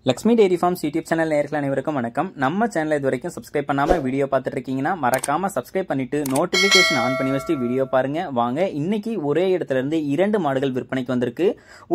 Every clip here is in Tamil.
Lakshmi dairy farms YouTube channel நேயர்கள் அனைவருக்கும் வணக்கம். நம்ம சேனலை இது வரைக்கும் சப்ஸ்கிரைப் பண்ணாம வீடியோ பார்த்துட்டு இருக்கீங்கன்னா மறக்காம சப்ஸ்கிரைப் பண்ணிட்டு நோட்டிபிகேஷன் ஆன் பண்ணி வச்சுட்டு வீடியோ பாருங்க. வாங்க, இன்னைக்கு ஒரே இடத்துல இருந்து 2 மாடுகள் விற்பனைக்கு வந்திருக்கு.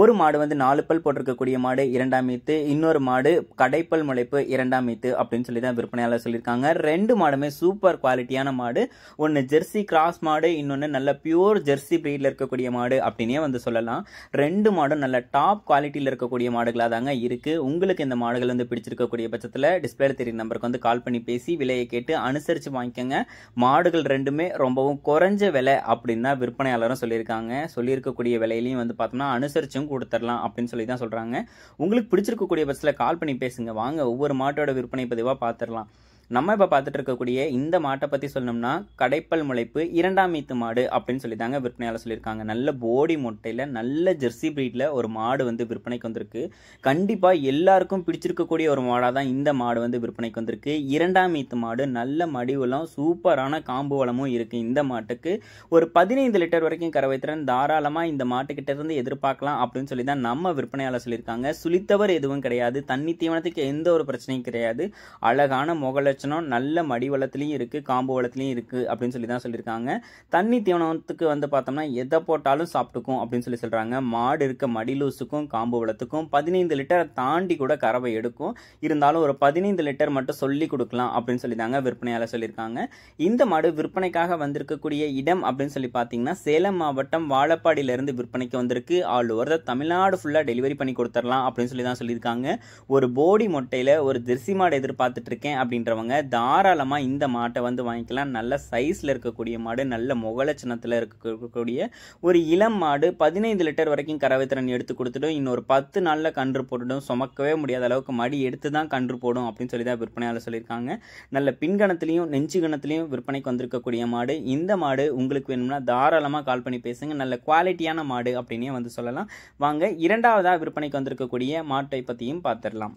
ஒரு மாடு வந்து 4 பல் போட்டிருக்கக்கூடிய மாடு 2ஆம் ஈத்து, இன்னொரு மாடு கடைப்பல் முளைப்பு 2ஆம் ஈத்து அப்படின்னு சொல்லி தான் விற்பனையாளர் சொல்லியிருக்காங்க. 2 மாடுமே சூப்பர் குவாலிட்டியான மாடு. ஒன்னு ஜெர்சி கிராஸ் மாடு, இன்னொன்னு நல்ல பியூர் ஜெர்சி பிரீட்ல இருக்கக்கூடிய மாடு அப்படின்னே வந்து சொல்லலாம். 2 மாடும் நல்ல டாப் குவாலிட்டியில இருக்கக்கூடிய மாடுகளா தாங்க இருக்கு. உங்களுக்கு இந்த மாடுகள் வந்து பிடிச்சிருக்கக்கூடிய பட்சத்தில் டிஸ்பிளேல தெரியும் நம்பருக்கு வந்து கால் பண்ணி பேசி விலையை கேட்டு அனுசரிச்சு வாங்கிக்கோங்க. மாடுகள் ரெண்டுமே ரொம்பவும் குறைஞ்ச விலை அப்படின்னு தான் விற்பனையாளரும் சொல்லியிருக்காங்க. சொல்லியிருக்கக்கூடிய விலையிலையும் வந்து பார்த்தோம்னா அனுசரிச்சும் கொடுத்துடலாம் அப்படின்னு சொல்லி தான் சொல்றாங்க. உங்களுக்கு பிடிச்சிருக்கக்கூடிய பட்சத்தில் கால் பண்ணி பேசுங்க. வாங்க, ஒவ்வொரு மாட்டோட விற்பனை பதிவாக பார்த்துடலாம். நம்ம இப்போ பார்த்துட்டு இருக்கக்கூடிய இந்த மாட்டை பற்றி சொல்லணும்னா கடைப்பல் முளைப்பு 2ஆம் ஈத்து மாடு அப்படின்னு சொல்லி தாங்க விற்பனையாளர் சொல்லியிருக்காங்க. நல்ல போடி மொட்டையில் நல்ல ஜெர்சி பிரீட்ல ஒரு மாடு வந்து விற்பனைக்கு வந்திருக்கு. கண்டிப்பாக எல்லாருக்கும் பிடிச்சிருக்கக்கூடிய ஒரு மாடாக தான் இந்த மாடு வந்து விற்பனைக்கு வந்திருக்கு. 2ஆம் ஈத்து மாடு, நல்ல மடிவளம், சூப்பரான காம்பு வளமும் இருக்கு. இந்த மாட்டுக்கு ஒரு 15 லிட்டர் வரைக்கும் கறவை திறன் தாராளமாக இந்த மாட்டுக்கிட்ட இருந்து எதிர்பார்க்கலாம் அப்படின்னு சொல்லி தான் நம்ம விற்பனையாளர் சொல்லியிருக்காங்க. சுழித்தவர் எதுவும் கிடையாது, தண்ணி தீவனத்துக்கு எந்த ஒரு பிரச்சனையும் கிடையாது. அழகான முகல நல்ல மடி வளத்திலையும் இருக்கு, காம்பு வளத்திலையும் இருக்கு அப்படின்னு சொல்லி தான் சொல்லியிருக்காங்க. தண்ணி தீவனத்துக்கு வந்து பார்த்தோம்னா எதை போட்டாலும் சாப்பிட்டுக்கும் அப்படின்னு சொல்லி சொல்றாங்க. மாடு இருக்க மடி லூசுக்கும் காம்பு வளத்துக்கும் 15 லிட்டரை தாண்டி கூட கறவை எடுக்கும். இருந்தாலும் ஒரு 15 லிட்டர் மட்டும் சொல்லி கொடுக்கலாம் அப்படின்னு சொல்லி தாங்க விற்பனையாளர் சொல்லியிருக்காங்க. இந்த மாடு விற்பனைக்காக வந்திருக்கக்கூடிய இடம் அப்படின்னு சொல்லி பார்த்தீங்கன்னா சேலம் மாவட்டம் வாழப்பாடியிலிருந்து விற்பனைக்கு வந்திருக்கு. ஆல் ஓவர் தமிழ்நாடு ஃபுல்லாக டெலிவரி பண்ணி கொடுத்துடலாம் அப்படின்னு சொல்லி தான் சொல்லியிருக்காங்க. ஒரு போடி மொட்டையில் ஒரு ஜெர்சி மாடு எதிர்பார்த்துட்டு இருக்கேன் அப்படின்றவங்க தாராளமா இந்த மாட்டை வந்து வாங்கிக்கலாம். நல்ல சைஸ்ல இருக்கக்கூடிய மாடு, நல்ல முகலட்சணத்துல இருக்கக்கூடிய ஒரு இளம் மாடு. 15 லிட்டர் வரைக்கும் கறவை திறன் எடுத்து கொடுத்துடும். இன்னொரு 10 நாள்ல கன்று போட்டுடும். சுமக்கவே முடியாத அளவுக்கு மடி எடுத்து தான் கன்று போடும் அப்படின்னு சொல்லி தான் விற்பனையாளர் சொல்லியிருக்காங்க. நல்ல பின்கணத்திலையும் நெஞ்சு கணத்திலையும் விற்பனைக்கு வந்திருக்கக்கூடிய மாடு. இந்த மாடு உங்களுக்கு வேணும்னா தாராளமா கால் பண்ணி பேசுங்க. நல்ல குவாலிட்டியான மாடு அப்படின்னே வந்து சொல்லலாம். வாங்க, 2ஆவதா விற்பனைக்கு வந்திருக்கக்கூடிய மாட்டை பத்தியும் பார்த்துடலாம்.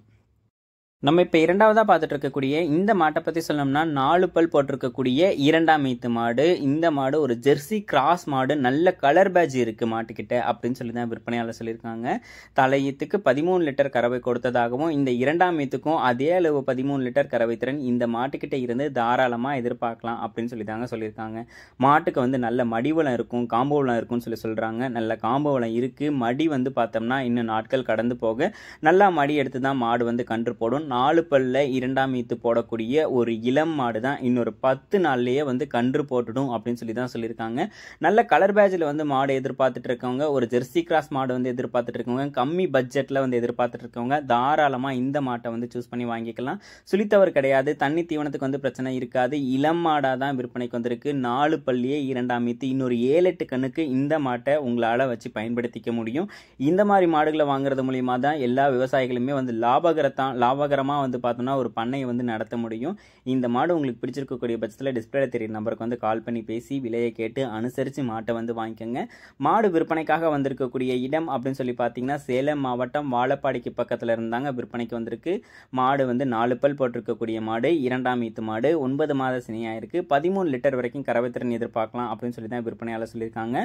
நம்ம இப்போ 2ஆவதா பார்த்துட்டு இருக்கக்கூடிய இந்த மாட்டை பற்றி சொல்லணும்னா 4 பல் போட்டிருக்கக்கூடிய 2ஆம் ஈத்து மாடு. இந்த மாடு ஒரு ஜெர்சி கிராஸ் மாடு. நல்ல கலர் பேட்ச் இருக்கு மாட்டுக்கிட்ட அப்படின்னு சொல்லி தான் விற்பனையாளர் சொல்லியிருக்காங்க. தலையீத்துக்கு 13 லிட்டர் கறவை கொடுத்ததாகவும் இந்த 2ஆம் ஈத்துக்கும் அதே அளவு 13 லிட்டர் கறவை திறன் இந்த மாட்டுக்கிட்ட இருந்து தாராளமாக எதிர்பார்க்கலாம் அப்படின்னு சொல்லி தாங்க சொல்லியிருக்காங்க. மாட்டுக்கு வந்து நல்ல மடிவளம் இருக்கும், காம்பு வளம் இருக்கும்னு சொல்லி சொல்கிறாங்க. நல்ல காம்பு வளம் இருக்குது. மடி வந்து பார்த்தோம்னா இன்னும் நாட்கள் கடந்து போக நல்லா மடி எடுத்து தான் மாடு வந்து கன்று போடும். 4 பல்ல 2ஆம் ஈத்து போடக்கூடிய ஒரு இளம் மாடு தான். இன்னொரு 10 நாள்லயே வந்து கன்று போட்டுடும் அப்படின்னு சொல்லி தான் சொல்லியிருக்காங்க. நல்ல கலர் பேட்சில் வந்து மாடு எதிர்பார்த்துட்டு இருக்கவங்க, ஒரு ஜெர்சி கிராஸ் மாடு வந்து எதிர்பார்த்துட்டு இருக்கவங்க, கம்மி பட்ஜெட்ல வந்து எதிர்பார்த்துட்டு இருக்கவங்க தாராளமா இந்த மாட்டை வந்து சூஸ் பண்ணி வாங்கிக்கலாம். சுழித்தவர் கிடையாது, தண்ணி தீவனத்துக்கு வந்து பிரச்சனை இருக்காது. இளம் மாடா தான் விற்பனைக்கு வந்திருக்கு. 4 பல்லியே 2ஆம் ஈத்து. இன்னொரு 7-8 கண்ணுக்கு இந்த மாட்டை உங்களால வச்சு பயன்படுத்திக்க முடியும். இந்த மாதிரி மாடுகளை வாங்குறது மூலியமா தான் எல்லா விவசாயிகளுமே வந்து லாபகரமா வந்து பார்த்தோம்னா ஒரு பண்ணையை வந்து நடத்த முடியும். இந்த மாடு உங்களுக்கு பிடிச்சிருக்கக்கூடிய பட்சத்தில் டிஸ்பிளேல தெரியும் நம்பருக்கு வந்து கால் பண்ணி பேசி விலையை கேட்டு அனுசரித்து மாட்டை வந்து வாங்கிக்கோங்க. மாடு விற்பனைக்காக வந்திருக்கக்கூடிய இடம் அப்படின்னு சொல்லி பார்த்தீங்கன்னா சேலம் மாவட்டம் வாழப்பாடிக்கு பக்கத்தில் இருந்தாங்க விற்பனைக்கு வந்திருக்கு. மாடு வந்து 4 பல் போட்டிருக்கக்கூடிய மாடு, 2ஆம் ஈத்து மாடு, 9 மாத சினையாயிருக்கு. 13 லிட்டர் வரைக்கும் கறவை திறன் எதிர்பார்க்கலாம் அப்படின்னு சொல்லி தான் விற்பனையாளர் சொல்லியிருக்காங்க.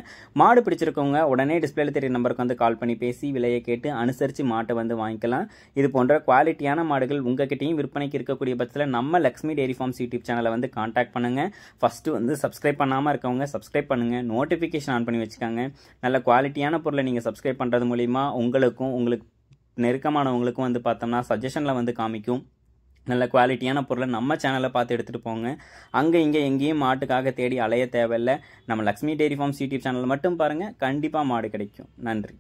மாடு பிடிச்சிருக்கவங்க உடனே டிஸ்பிளேல தெரியும் நம்பருக்கு வந்து கால் பண்ணி பேசி விலையை கேட்டு அனுசரித்து மாட்டை வந்து வாங்கிக்கலாம். இது போன்ற குவாலிட்டியான மாடுகள் உங்ககிட்டயும் விற்பனைக்கு இருக்கக்கூடிய பட்சத்தில் நம்ம லக்ஷ்மி டெய்ரி ஃபார்ம்ஸ் யூடியூப் சேனலை வந்து கான்டாக்ட் பண்ணுங்க. ஃபர்ஸ்ட் வந்து சப்ஸ்கிரைப் பண்ணாமல் இருக்கவங்க சப்ஸ்கிரைப் பண்ணுங்க, நோட்டிஃபிகேஷன் ஆன் பண்ணி வச்சுக்கோங்க. நல்ல குவாலிட்டியான பொருளை நீங்கள் சப்ஸ்கிரைப் பண்ணுறது மூலிமா உங்களுக்கு நெருக்கமானவங்களுக்கும் வந்து பார்த்தோம்னா சஜஷனில் வந்து காமிக்கும். நல்ல குவாலிட்டியான பொருளை நம்ம சேனலை பார்த்து எடுத்துகிட்டு போங்க. அங்கே இங்கே எங்கேயும் மாட்டுக்காக தேடி அலைய தேவையில்லை. நம்ம Lakshmi dairy farms YouTube channel மட்டும் பாருங்கள், கண்டிப்பாக மாடு கிடைக்கும். நன்றி.